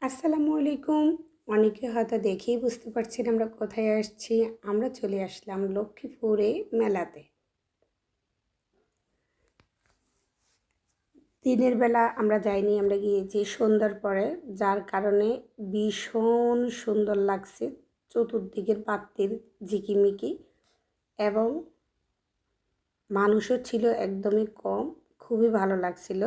আসসালামু আলাইকুম। অনেকে হয়তো দেখেই বুঝতে পারছেন আমরা কোথায় আসছি। আমরা চলে আসলাম লক্ষ্মীপুরে মেলাতে। দিনের বেলা আমরা যাইনি, আমরা গিয়েছি সন্ধ্যার পরে, যার কারণে ভীষণ সুন্দর লাগছে। চতুর্দিকের পাত্তির ঝিকিমিকি এবং মানুষও ছিল একদমই কম, খুবই ভালো লাগছিল।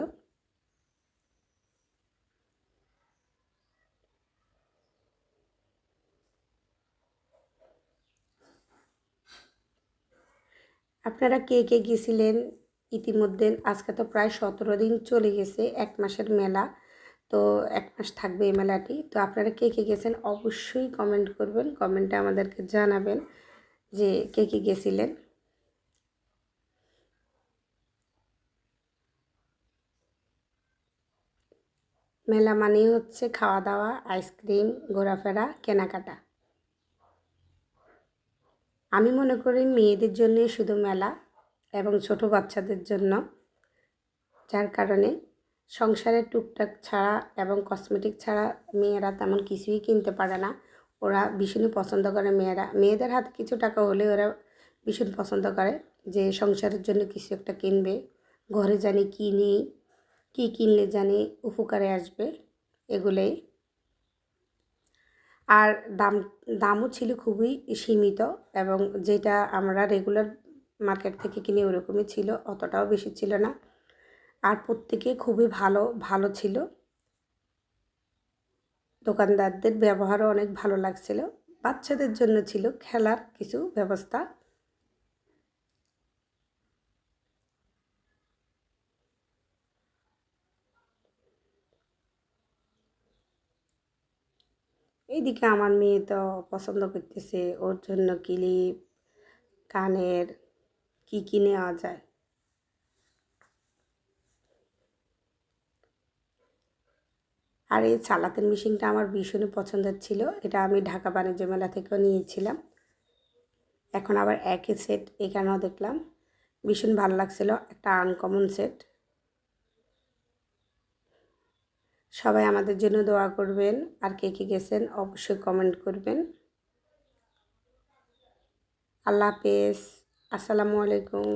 আপনারা কে কে গেছিলেন? ইতিমধ্যে আজকে তো প্রায় 17 দিন চলে গেছে, 1 মাসের মেলা। তো 1 মাস থাকবে এই মেলাটি। তো আপনারা কে কে গেছেন অবশ্যই কমেন্ট করবেন, কমেন্টে আমাদেরকে জানাবেন যে কে কে গেছিলেন। মেলা মানেই হচ্ছে খাওয়া দাওয়া, আইসক্রিম, ঘোরাফেরা, কেনাকাটা। আমি মনে করি মেয়েদের জন্যই শুধু মেলা এবং ছোট বাচ্চাদের জন্য, যার কারণে সংসারের টুকটাক ছাড়া এবং কসমেটিক ছাড়া মেয়েরা তেমন কিছুই কিনতে পারে না। ওরা ভীষণই পছন্দ করে, মেয়েদের হাতে কিছু টাকা হলে ওরা ভীষণ পছন্দ করে যে সংসারের জন্য কিছু একটা কিনবে, ঘরে জানি কী নেই, কী কিনলে জানি উপকারে আসবে, এগুলোই। আর দাম দামও ছিল খুবই সীমিত এবং যেটা আমরা রেগুলার মার্কেট থেকে কিনি ওরকমই ছিল, অতটাও বেশি ছিল না। আর প্রত্যেকে খুবই ভালো ভালো ছিল, দোকানদারদের ব্যবহারও অনেক ভালো লাগছিল। বাচ্চাদের জন্য ছিল খেলার কিছু ব্যবস্থা। এইদিকে আমার মেয়ে তো পছন্দ করতেছে ওর জন্য ক্লিপ, কানের, কী কী নেওয়া যায়। আর এই সালাতের মেশিনটা আমার ভীষণই পছন্দের ছিল, এটা আমি ঢাকা বাণিজ্য মেলা থেকেও নিয়েছিলাম। এখন আবার একই সেট এখানেও দেখলাম, ভীষণ ভালো লাগছিল, একটা আনকমন সেট। সবাই আমাদের জন্য দোয়া করবেন, আর কে কে গেছেন অবশ্যই কমেন্ট করবেন। আল্লাহ হাফেজ, আসসালামু আলাইকুম।